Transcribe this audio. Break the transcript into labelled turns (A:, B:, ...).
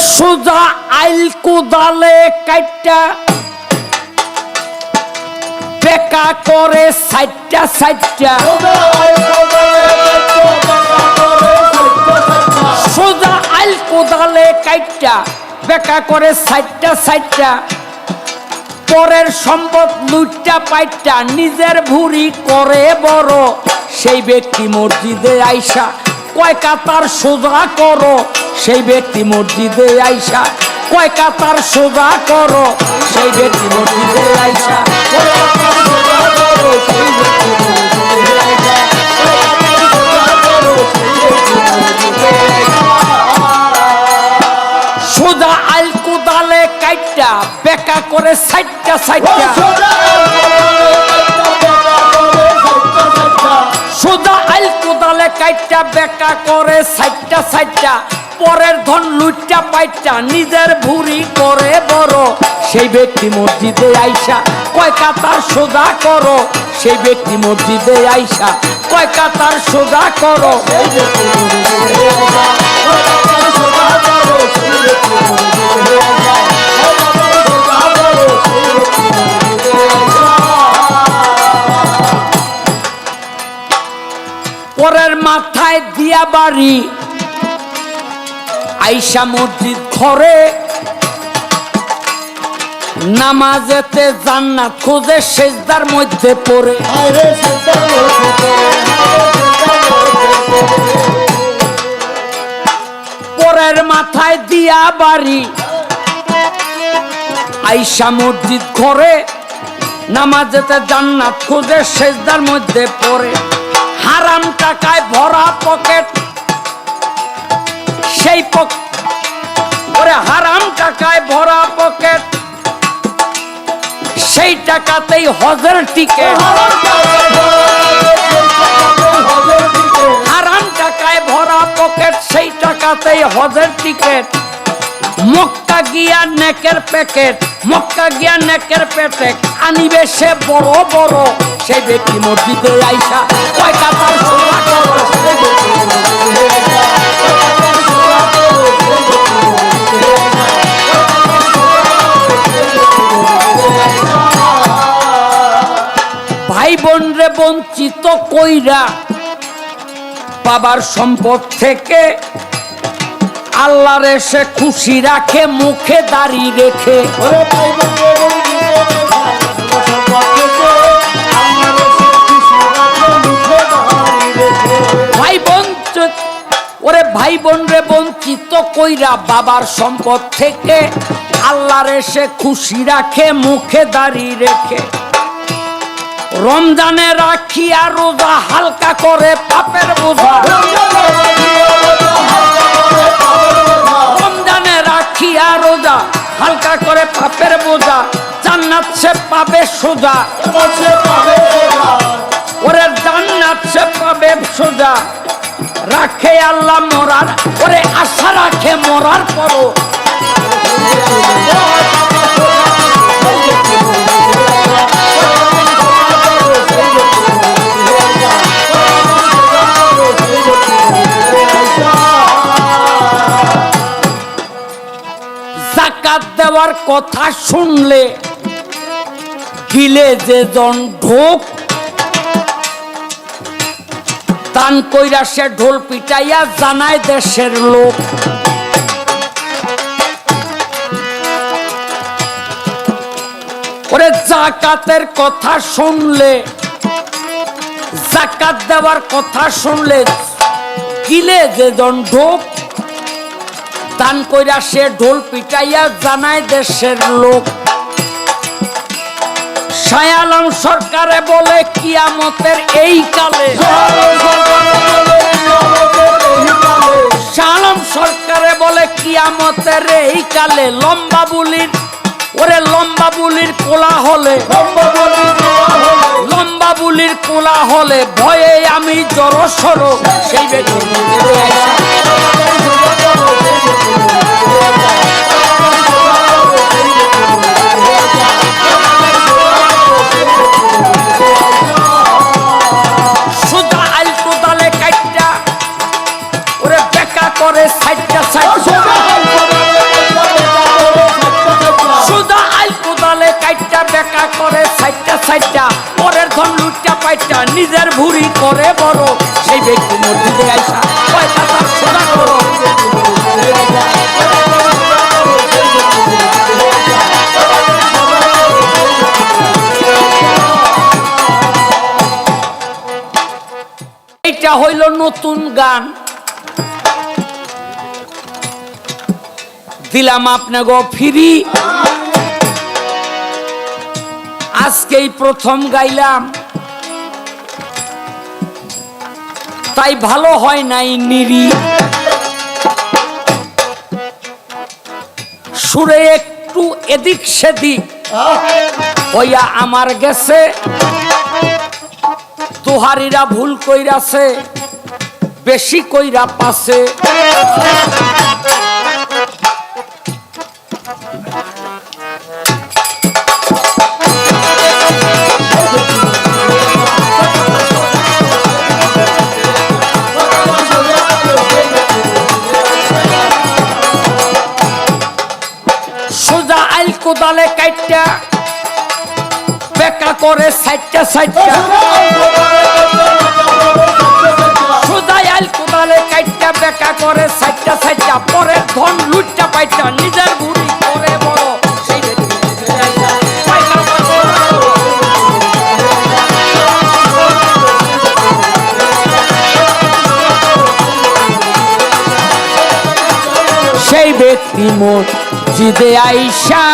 A: সোজা আইল কোদালে কাইটা বেকা করে সাইটটা সাইটটা সোজা আইল কোদালে কাইটা বেকা করে সাইটটা সাইটটা পরের সম্পদ লুটটা পাইটা নিজের ভুঁড়ি করে বড় সেই ব্যক্তি মসজিদে আইসা কয় কাতার সোজা করো সেই ব্যক্তি মসজিদে আইসা কয় কাতার সোজা করো সেই ব্যক্তি মসজিদে আইসা সোজা আইল কোদালে কাইটা বেকা করে সাইটটা সাইটটা সোজা আইল কোদালে কাইটা বেকা করে সাইটটা সাইটটা পরের ধন লুটটা পাইটা নিজের ভুঁড়ি করে বড় সেই ব্যক্তি মসজিদে আইসা কয় কাতার সোজা করো সেই ব্যক্তি মসজিদে আইসা কয় কাতার সোজা করো পরের মাথায় দিয়া বাড়ি আইসা মসজিদ ঘরে নামাজেতে জান্নাত খোঁজে সেজদার মধ্যে পড়ে পরের মাথায় দিয়া বাড়ি আইসা মসজিদ ঘরে নামাজেতে জান্নাত খোঁজে সেজদার মধ্যে পড়ে হারাম টাকায় ভরা পকেট সেই পরে হারাম টাকায় ভরা পকেট সেই টাকাতেই হজের টিকেট হারাম টাকায় ভরা পকেট সেই টাকাতেই হজের টিকেট মক্কা গিয়া নেকের প্যাকেট মক্কা গিয়া নেকের প্যাকেট আনিবে সে বড় বড় সেই ব্যক্তি মসজিদে আইসা কয় কাতার সোজা করো ভাই বোন রে বঞ্চিত কইরা বাবার সম্পদ থেকে আল্লাহরে সে খুশি রাখে মুখে দাড়ি রেখে ভাই বোন ওরে ভাই বোন রে বঞ্চিত কইরা বাবার সম্পদ থেকে আল্লাহরে সে খুশি রাখে মুখে দাড়ি রেখে রমজানে রাখিয়া রোজা হালকা করে পাপের বোঝা রমজানে রাখিয়া রোজা হালকা করে পাপের বোঝা জান্নাত সে পাবে সোজা ওরে জান্নাত সে পাবে সোজা রাখে আল্লাহ মরার ওরে আশা রাখে মরার পরও জাকাত দেওয়ার কথা শুনলে গিলে যে জন ঢোক দান কইরা সে ঢোল পিটাইয়া জানায় দেশের লোক ওরে জাকাতের কথা শুনলে জাকাত দেওয়ার কথা শুনলে গিলে যে জন ঢোক দান কইরা সে ঢোল পিটাইয়া জানায় দেশের লোক শাহ আলম সরকারে বলে কিয়ামতের এই কালে শাহ আলম সরকারে বলে কিয়ামতের এই কালে লম্বা বুলির ওরে লম্বা বুলির কোলা হলে লম্বা বুলির কোলা হলে ভয়ে আমি জড়সড় সেই সোজা আইল কোদালে কাইটা ওরে বেকা করে সাইডটা সাইড সাইটটা পরের ধন লুটটা পাইটা নিজের ভুরি করে বড় সেই ব্যক্তি মসজিদে আইসা কয়টা তার সোজা করো এইটা হইল নতুন গান দিলাম আপনাকে ফিরি আজকেই প্রথম গাইলাম তাই ভালো হয় নাই নিরি সুরে একটু এদিক সেদিক হইয়া আমার গেছে তোহারিরা ভুল কইরাছে বেশি কইরা পাছে সোজা আইল কোদালে কাইটটা বেকা করে সাইটটা সাইটটা সোজা আইল কোদালে কাইটটা বেকা করে সাইটটা সাইটটা পরে ধন লুটটা পাইটা নিজের ভুরি করে বড় সেই সেই ব্যক্তি মসজিদে আইসা